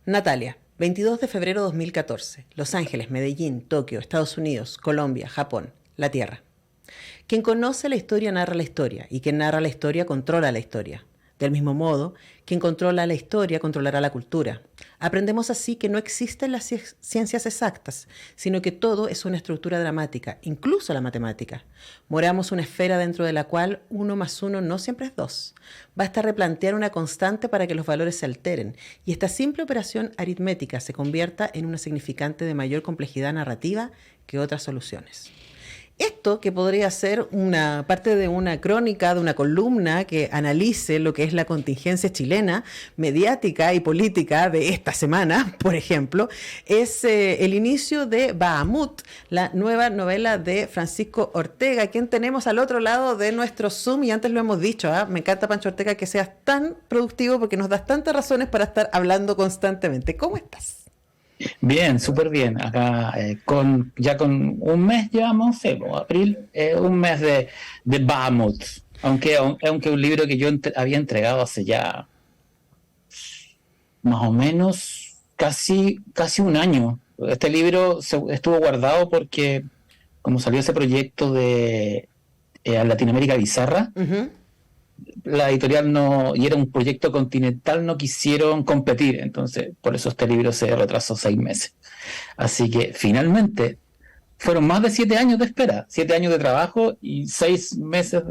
Natalia, 22 de febrero de 2014. Los Ángeles, Medellín, Tokio, Estados Unidos, Colombia, Japón, la Tierra. Quien conoce la historia narra la historia, y quien narra la historia controla la historia. Del mismo modo, quien controla la historia controlará la cultura. Aprendemos así que no existen las ciencias exactas, sino que todo es una estructura dramática, incluso la matemática. Moramos una esfera dentro de la cual 1 más 1 no siempre es 2. Basta replantear una constante para que los valores se alteren, y esta simple operación aritmética se convierta en una significante de mayor complejidad narrativa que otras soluciones. Esto, que podría ser una parte de una crónica, de una columna que analice lo que es la contingencia chilena, mediática y política de esta semana, por ejemplo, es el inicio de Bahamut, la nueva novela de Francisco Ortega, quien tenemos al otro lado de nuestro Zoom, y antes lo hemos dicho, Me encanta, Pancho Ortega, que seas tan productivo porque nos das tantas razones para estar hablando constantemente. ¿Cómo estás? Bien, súper bien. Acá ya con un mes llevamos, abril, un mes de Bahamut. Aunque un libro que yo había entregado hace ya más o menos casi un año. Este libro estuvo guardado porque como salió ese proyecto de Latinoamérica Bizarra, la editorial y era un proyecto continental, no quisieron competir, entonces por eso este libro se retrasó 6 meses. Así que finalmente fueron más de 7 años de espera, 7 años de trabajo y 6 meses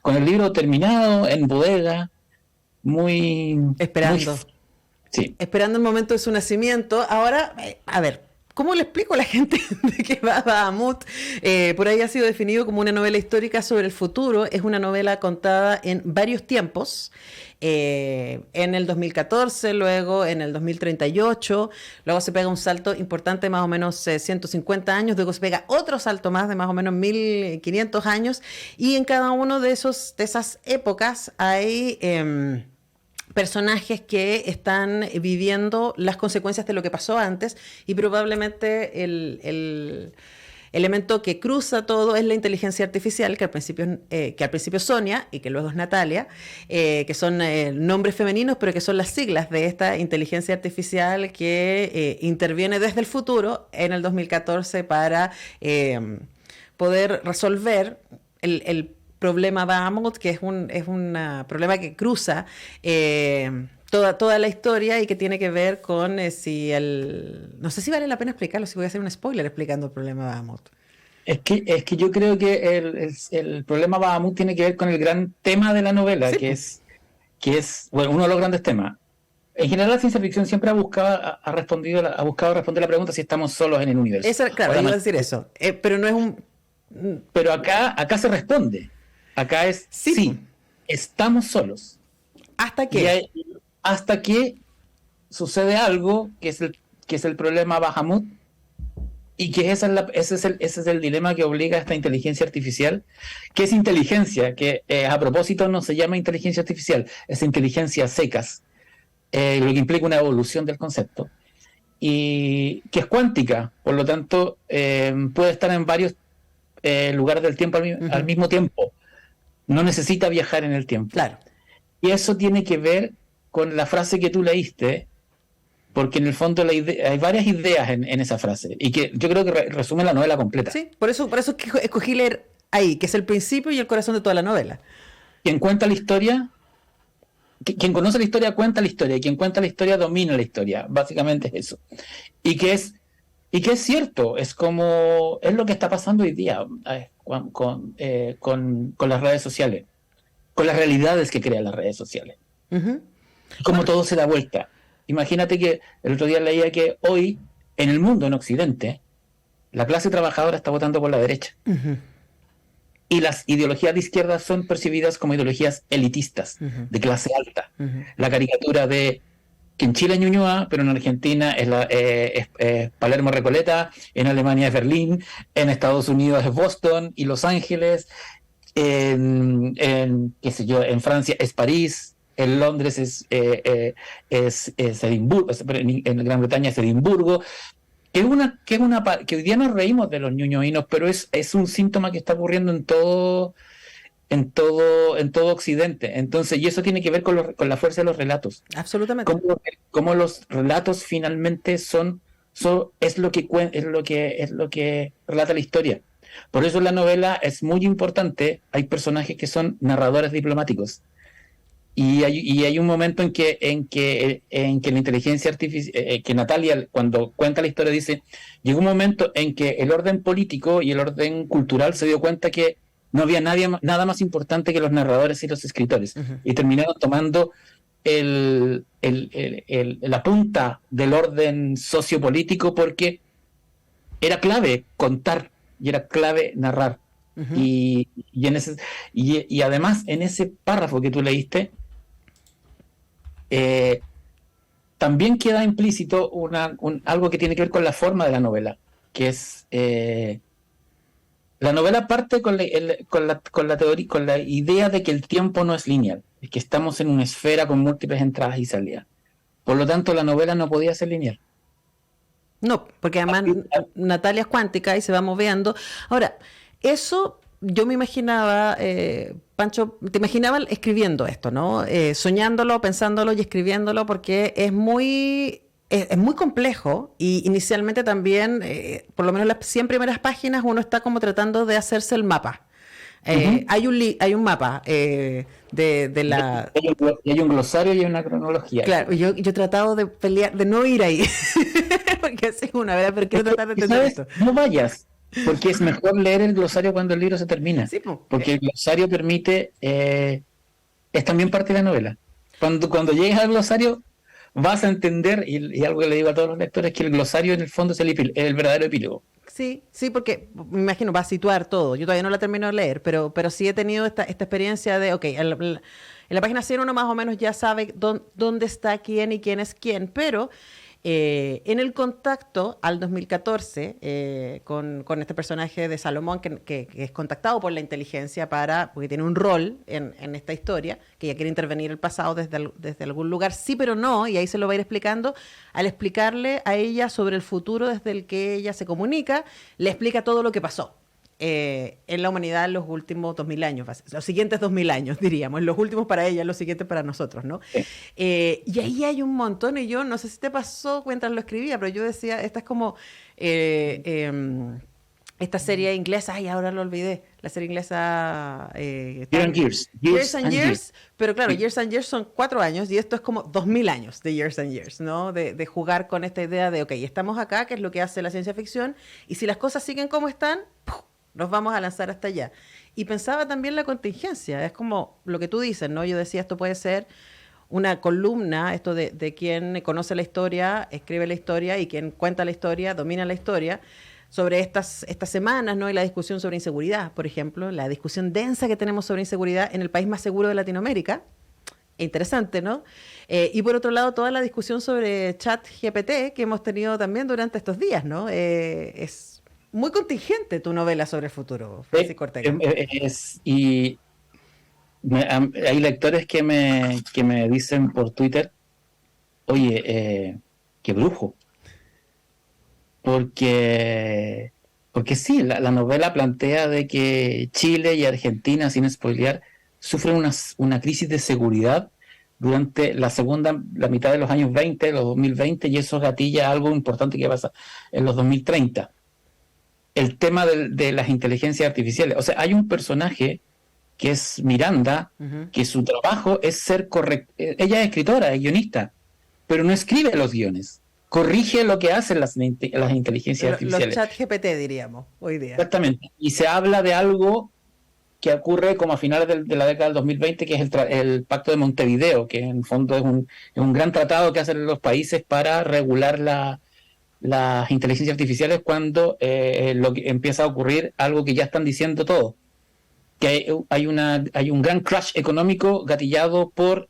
con el libro terminado, en bodega, esperando. Sí. Esperando el momento de su nacimiento. Ahora, a ver, ¿cómo le explico a la gente de qué va Bahamut? Por ahí ha sido definido como una novela histórica sobre el futuro. Es una novela contada en varios tiempos. En el 2014, luego en el 2038, luego se pega un salto importante, más o menos 150 años, luego se pega otro salto más de más o menos 1500 años, y en cada uno de esas épocas hay personajes que están viviendo las consecuencias de lo que pasó antes, y probablemente el elemento que cruza todo es la inteligencia artificial, que al principio es Sonia y que luego es Natalia, que son nombres femeninos, pero que son las siglas de esta inteligencia artificial que interviene desde el futuro en el 2014 para poder resolver el problema Bahamut, que es un problema que cruza toda la historia y que tiene que ver con no sé si vale la pena explicarlo, si voy a hacer un spoiler explicando el problema Bahamut. Es que yo creo que el problema Bahamut tiene que ver con el gran tema de la novela, sí, que es bueno, uno de los grandes temas. En general, la ciencia ficción siempre ha buscado responder la pregunta si estamos solos en el universo. Claro, iba a decir eso, pero no es un... Pero acá se responde. Acá es sí, estamos solos. ¿Hasta qué? Hasta que sucede algo que es el problema Bahamut, y que ese es el dilema que obliga a esta inteligencia artificial, que es inteligencia, que a propósito no se llama inteligencia artificial, es inteligencia secas, lo que implica una evolución del concepto, y que es cuántica, por lo tanto puede estar en varios lugares del tiempo al mismo tiempo. No necesita viajar en el tiempo. Claro. Y eso tiene que ver con la frase que tú leíste, porque en el fondo hay varias ideas en esa frase, y que yo creo que resume la novela completa. Sí, por eso es que escogí leer ahí, que es el principio y el corazón de toda la novela. Quien cuenta la historia, quien conoce la historia cuenta la historia, y quien cuenta la historia domina la historia. Básicamente es eso. Y que es cierto, es lo que está pasando hoy día con las redes sociales, con las realidades que crean las redes sociales. Como todo se da vuelta. Imagínate que el otro día leía que hoy, en el mundo, en Occidente, la clase trabajadora está votando por la derecha. Y las ideologías de izquierda son percibidas como ideologías elitistas, de clase alta. La caricatura de que en Chile es Ñuñoa, pero en Argentina es Palermo Recoleta, en Alemania es Berlín, en Estados Unidos es Boston y Los Ángeles, qué sé yo, en Francia es París, en Londres es Edimburgo, en Gran Bretaña es Edimburgo, que hoy día nos reímos de los ñuñoínos, pero es un síntoma que está ocurriendo en todo en todo Occidente. Entonces, y eso tiene que ver con la fuerza de los relatos. Absolutamente. Cómo los relatos finalmente es lo que es lo que relata la historia. Por eso la novela es muy importante. Hay personajes que son narradores diplomáticos. Y hay un momento en que la inteligencia artificial, que Natalia, cuando cuenta la historia, dice, llegó un momento en que el orden político y el orden cultural se dio cuenta que no había nada más importante que los narradores y los escritores. Ujú. Y terminaron tomando la punta del orden sociopolítico porque era clave contar y era clave narrar. Ujú. Y además, en ese párrafo que tú leíste, eh, también queda implícito algo que tiene que ver con la forma de la novela, que es la novela parte con la teoría, con la idea de que el tiempo no es lineal, es que estamos en una esfera con múltiples entradas y salidas. Por lo tanto, la novela no podía ser lineal. No, porque además Natalia es cuántica y se va moviendo. Ahora, eso yo me imaginaba, Pancho, te imaginaba escribiendo esto, ¿no? Soñándolo, pensándolo y escribiéndolo, porque es muy complejo y inicialmente también, por lo menos las 100 primeras páginas, uno está como tratando de hacerse el mapa. Ujú. Hay un mapa de la... Hay un glosario y hay una cronología. Claro, yo he tratado de pelear, de no ir ahí, porque así una vez, pero quiero tratar de Y entender sabes, esto. no vayas, porque es mejor leer el glosario cuando el libro se termina, Sí, pues, porque el glosario permite, es también parte de la novela. Cuando llegues al glosario, vas a entender, y algo que le digo a todos los lectores, que el glosario en el fondo es el verdadero epílogo. sí, sí, porque me imagino va a situar todo. Yo todavía no la termino de leer, pero sí he tenido esta experiencia de, ok, en la página 100 uno más o menos ya sabe dónde está quién y quién es quién, pero en el contacto al 2014 con este personaje de Salomón que es contactado por la inteligencia porque tiene un rol en esta historia, que ya quiere intervenir el pasado desde algún lugar, sí pero no, y ahí se lo va a ir explicando, al explicarle a ella sobre el futuro desde el que ella se comunica, le explica todo lo que pasó en la humanidad en los últimos 2000 años, los siguientes 2000 años, diríamos, los últimos para ella, los siguientes para nosotros, ¿no? Y ahí hay un montón, y yo no sé si te pasó mientras lo escribía, pero yo decía, esta es como esta serie inglesa, ay, ahora lo olvidé, la serie inglesa Years and Years, pero claro, Sí. Years and Years son 4 años y esto es como 2000 años de Years and Years, ¿no? De jugar con esta idea de, ok, estamos acá, que es lo que hace la ciencia ficción, y si las cosas siguen como están, ¡puf!, nos vamos a lanzar hasta allá. Y pensaba también la contingencia, es como lo que tú dices, ¿no? Yo decía, esto puede ser una columna, esto de quien conoce la historia, escribe la historia y quien cuenta la historia, domina la historia, sobre estas semanas, ¿no? Y la discusión sobre inseguridad, por ejemplo, la discusión densa que tenemos sobre inseguridad en el país más seguro de Latinoamérica. Interesante, ¿no? Y por otro lado, toda la discusión sobre ChatGPT que hemos tenido también durante estos días, ¿no? Es muy contingente tu novela sobre el futuro, Francisco Ortega. Y hay lectores que me dicen por Twitter, oye, qué brujo, porque sí, la novela plantea de que Chile y Argentina, sin spoilear, sufren una crisis de seguridad durante la mitad de los años 20, los 2020, y eso gatilla algo importante que pasa en los 2030. El tema de las inteligencias artificiales. O sea, hay un personaje que es Miranda, Ujú. que su trabajo es ser correcta. Ella es escritora, es guionista, pero no escribe los guiones. Corrige lo que hacen las inteligencias Los artificiales. chat GPT, diríamos, hoy día. Exactamente. Y se habla de algo que ocurre como a finales de la década del 2020, que es el Pacto de Montevideo, que en el fondo es un gran tratado que hacen los países para regular las inteligencias artificiales cuando empieza a ocurrir algo que ya están diciendo todos, que hay un gran crash económico gatillado por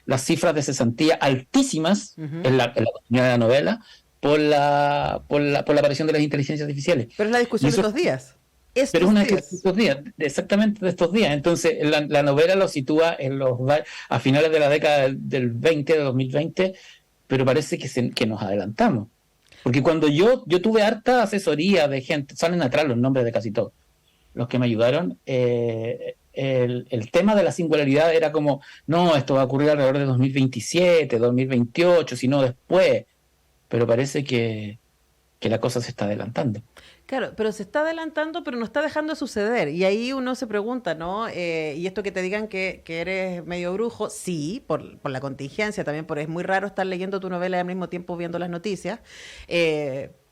las cifras de cesantía altísimas Ujú. en la continuidad de la novela por la aparición de las inteligencias artificiales. Pero es la Y discusión de eso, estos días. pero es Estos una de días. estos días, exactamente de estos días. Entonces, la novela lo sitúa a finales de la década del 20, de 2020, pero parece que nos adelantamos. Porque cuando yo tuve harta asesoría de gente, salen atrás los nombres de casi todos los que me ayudaron, el tema de la singularidad era como, no, esto va a ocurrir alrededor de 2027, 2028, si no después, pero parece que la cosa se está adelantando. Claro, pero se está adelantando, pero no está dejando de suceder. Y ahí uno se pregunta, ¿no? Y esto que te digan que eres medio brujo, sí, por la contingencia, también porque es muy raro estar leyendo tu novela y al mismo tiempo viendo las noticias.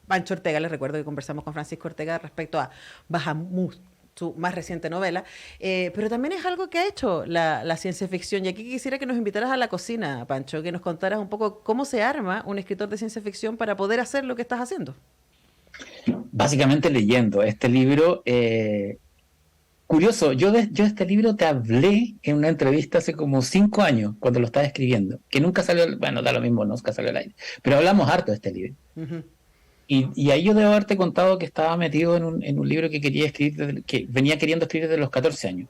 Pancho Ortega, les recuerdo que conversamos con Francisco Ortega respecto a Bahamut, su más reciente novela, pero también es algo que ha hecho la ciencia ficción. Y aquí quisiera que nos invitaras a la cocina, Pancho, que nos contaras un poco cómo se arma un escritor de ciencia ficción para poder hacer lo que estás haciendo. Básicamente leyendo este libro, curioso, yo de este libro te hablé en una entrevista hace como 5 años, cuando lo estaba escribiendo, que nunca salió, bueno, da lo mismo, nunca salió al aire, pero hablamos harto de este libro. Ujú. Y ahí yo debo haberte contado que estaba metido en un libro que quería escribir, que venía queriendo escribir desde los 14 años.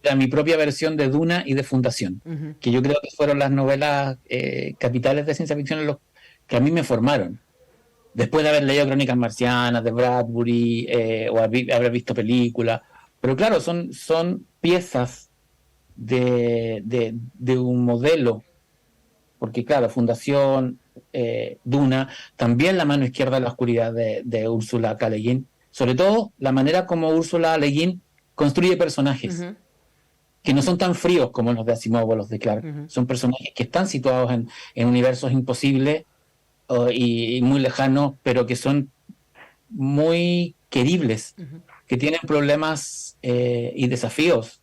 Era mi propia versión de Duna y de Fundación, Ujú. que yo creo que fueron las novelas capitales de ciencia ficción en los que a mí me formaron. Después de haber leído Crónicas Marcianas, de Bradbury, o haber visto películas. Pero claro, son piezas de un modelo, porque claro, Fundación, Duna, también La mano izquierda de la oscuridad de Úrsula K. Le Guin, sobre todo la manera como Úrsula Le Guin construye personajes, Ujú. que no son tan fríos como los de Asimov o los de Clarke, Ujú. son personajes que están situados en universos imposibles y muy lejanos, pero que son muy queribles, Ujú. que tienen problemas y desafíos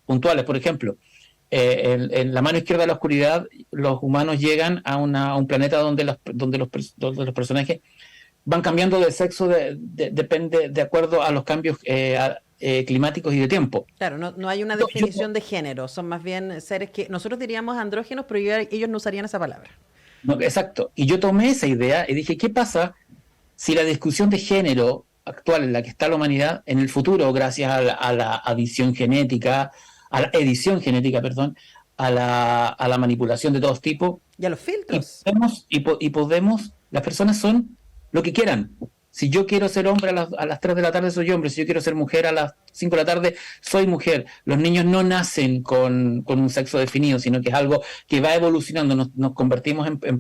puntuales. Por ejemplo, en La mano izquierda de la oscuridad, los humanos llegan a un planeta donde los personajes van cambiando de sexo, depende de acuerdo a los cambios climáticos y de tiempo. Claro, no hay una Yo, definición de género, son más bien seres que nosotros diríamos andrógenos, pero ellos no usarían esa palabra. no, exacto. Y yo tomé esa idea y dije, ¿qué pasa si la discusión de género actual en la que está la humanidad en el futuro, gracias a la adición genética, a la edición genética, perdón, a la manipulación de todos tipos, Y a los y filtros. podemos, las personas son lo que quieran. Si yo quiero ser hombre a las 3 de la tarde, soy hombre. Si yo quiero ser mujer a las 5 de la tarde, soy mujer. Los niños no nacen con un sexo definido, sino que es algo que va evolucionando. Nos convertimos en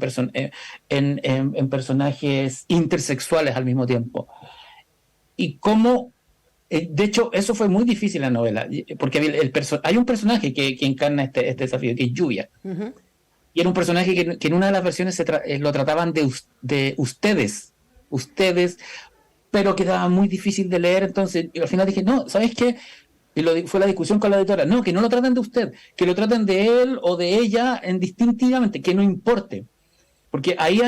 personajes intersexuales al mismo tiempo. Y cómo, de hecho, eso fue muy difícil en la novela, porque hay un personaje que encarna este desafío, que es Lluvia. Ujú. Y era un personaje que en una de las versiones lo trataban de ustedes, pero quedaba muy difícil de leer. Entonces, y al final dije, no, ¿sabes qué? Fue la discusión con la editora. No, que no lo traten de usted, que lo traten de él o de ella indistintivamente, que no importe. Porque ahí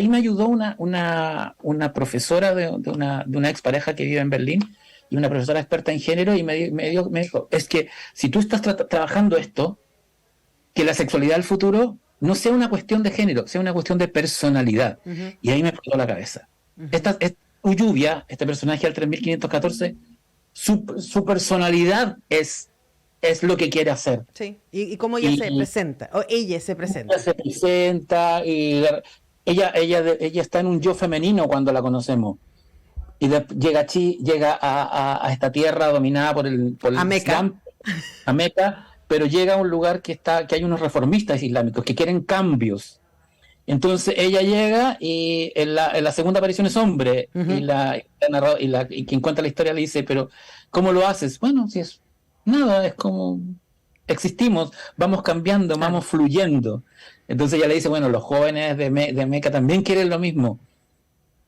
me ayudó una profesora de una expareja que vive en Berlín, y una profesora experta en género, y me dijo, es que si tú estás trabajando esto, que la sexualidad del futuro no sea una cuestión de género, sea una cuestión de personalidad. Ujú. Y ahí me explotó la cabeza. Ujú. Lluvia, este personaje al 3514, su personalidad es lo que quiere hacer. Sí. Y cómo ella se Y presenta, o ella se ella presenta. se presenta, y ella está en un yo femenino cuando la conocemos. Y llega a esta tierra dominada por el Ameca. Islam, a Meca, pero llega a un lugar que hay unos reformistas islámicos que quieren cambios. Entonces ella llega, y en la segunda aparición es hombre, y, Ujú. y quien cuenta la historia le dice, pero ¿cómo lo haces? Bueno, si es nada, es como existimos, vamos cambiando, Claro. vamos fluyendo. Entonces ella le dice, bueno, los jóvenes de Meca también quieren lo mismo.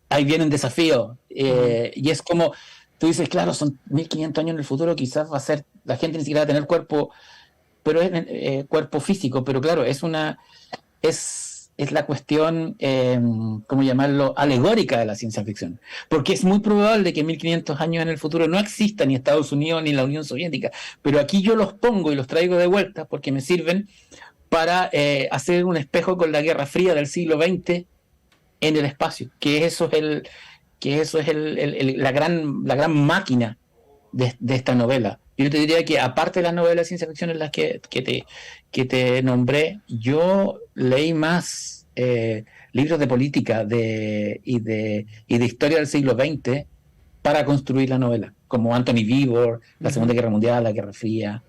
Ahí vienen desafíos, Ujú. y es como, tú dices, claro, son 1500 años en el futuro, quizás va a ser, la gente ni siquiera va a tener cuerpo, pero es cuerpo físico, pero claro, es la cuestión, ¿cómo llamarlo?, alegórica de la ciencia ficción. Porque es muy probable que en 1500 años en el futuro no exista ni Estados Unidos ni la Unión Soviética, pero aquí yo los pongo y los traigo de vuelta porque me sirven para hacer un espejo con la Guerra Fría del siglo XX en el espacio, que eso es la gran máquina de esta novela. Yo te diría que, aparte de las novelas de ciencia ficción en las que te nombré, yo leí más libros de política y de historia del siglo XX para construir la novela. como Anthony Beevor, la Segunda Guerra Mundial, la Guerra Fría.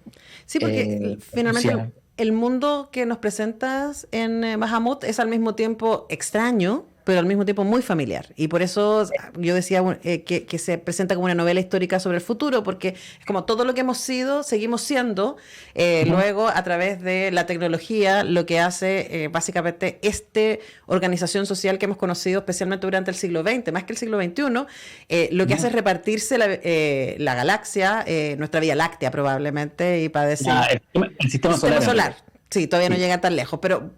Sí, porque finalmente el mundo que nos presentas en Bahamut es al mismo tiempo extraño, pero al mismo tiempo muy familiar. Y por eso yo decía que se presenta como una novela histórica sobre el futuro, porque es como todo lo que hemos sido, seguimos siendo, luego a través de la tecnología, lo que hace básicamente organización social que hemos conocido especialmente durante el siglo XX, más que el siglo XXI, lo que hace es repartirse la galaxia, nuestra Vía Láctea probablemente, y para decir... el sistema solar. Sí, todavía no llega tan lejos, pero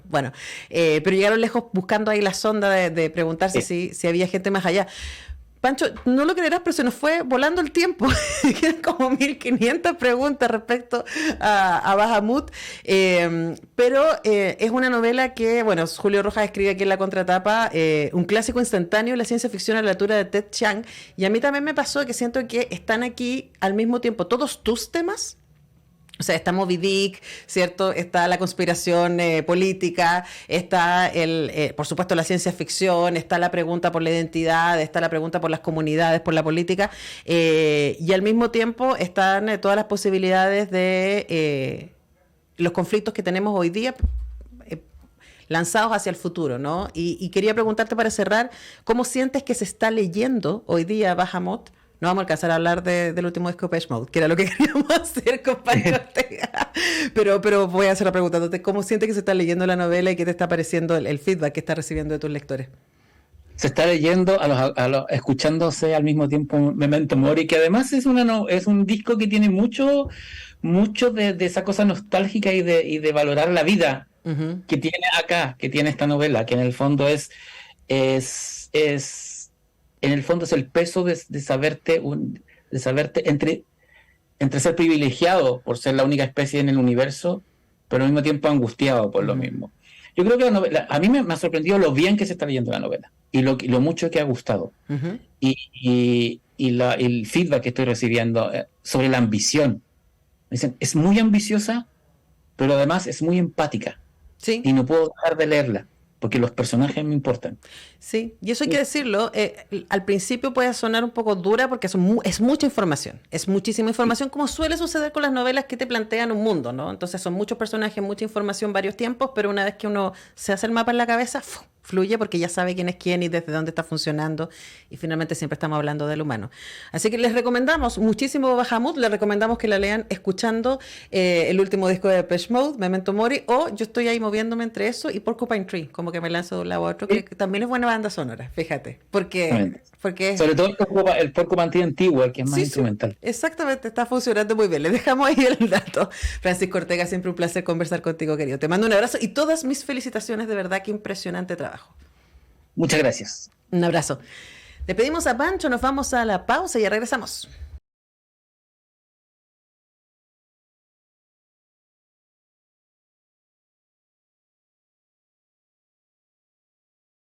bueno, pero llegaron lejos buscando ahí la sonda de preguntarse si había gente más allá. Pancho, no lo creerás, pero se nos fue volando el tiempo. Quedan como 1500 preguntas respecto a Bahamut, pero es una novela que, bueno, Julio Rojas escribe aquí en la contratapa, un clásico instantáneo de la ciencia ficción a la altura de Ted Chiang, y a mí también me pasó que siento que están aquí al mismo tiempo todos tus temas. O sea, está Moby Dick, ¿cierto? Está la conspiración política, está, por supuesto, la ciencia ficción, está la pregunta por la identidad, está la pregunta por las comunidades, por la política, y al mismo tiempo están todas las posibilidades de los conflictos que tenemos hoy día lanzados hacia el futuro, ¿no? Y quería preguntarte para cerrar, ¿cómo sientes que se está leyendo hoy día Bahamut? No vamos a alcanzar a hablar del último disco de Depeche Mode, que era lo que queríamos hacer, compañero Ortega. Pero voy a hacer la preguntándote, ¿cómo sientes que se está leyendo la novela y qué te está pareciendo el feedback que estás recibiendo de tus lectores? Se está leyendo, escuchándose al mismo tiempo Memento Mori, que además es un disco que tiene mucho de esa cosa nostálgica y de valorar la vida que tiene acá, que tiene esta novela, que en el fondo es el peso de saberte entre ser privilegiado por ser la única especie en el universo, pero al mismo tiempo angustiado por lo mismo. Yo creo que la novela, a mí me ha sorprendido lo bien que se está leyendo la novela y lo mucho que ha gustado. Y el feedback que estoy recibiendo sobre la ambición. Me dicen, es muy ambiciosa, pero además es muy empática. Sí. Y no puedo dejar de leerla, porque los personajes me importan. Sí, y eso hay que decirlo, al principio puede sonar un poco dura porque es mucha información, es muchísima información, como suele suceder con las novelas que te plantean un mundo, ¿no? Entonces son muchos personajes, mucha información, varios tiempos, pero una vez que uno se hace el mapa en la cabeza, fluye porque ya sabe quién es quién y desde dónde está funcionando, y finalmente siempre estamos hablando del humano. Así que les recomendamos muchísimo Bahamut, les recomendamos que la lean escuchando el último disco de Depeche Mode, Memento Mori, o yo estoy ahí moviéndome entre eso y Porcupine Tree, como que me lanzo de un lado a otro, que también es buena banda sonora, fíjate, porque sobre todo el Porcupine Tree antiguo, el que es más instrumental. Sí, exactamente, está funcionando muy bien. Les dejamos ahí el dato. Francisco Ortega, siempre un placer conversar contigo, querido. Te mando un abrazo y todas mis felicitaciones, de verdad, qué impresionante trabajo. Muchas gracias. Un abrazo. Le pedimos a Pancho, nos vamos a la pausa y ya regresamos.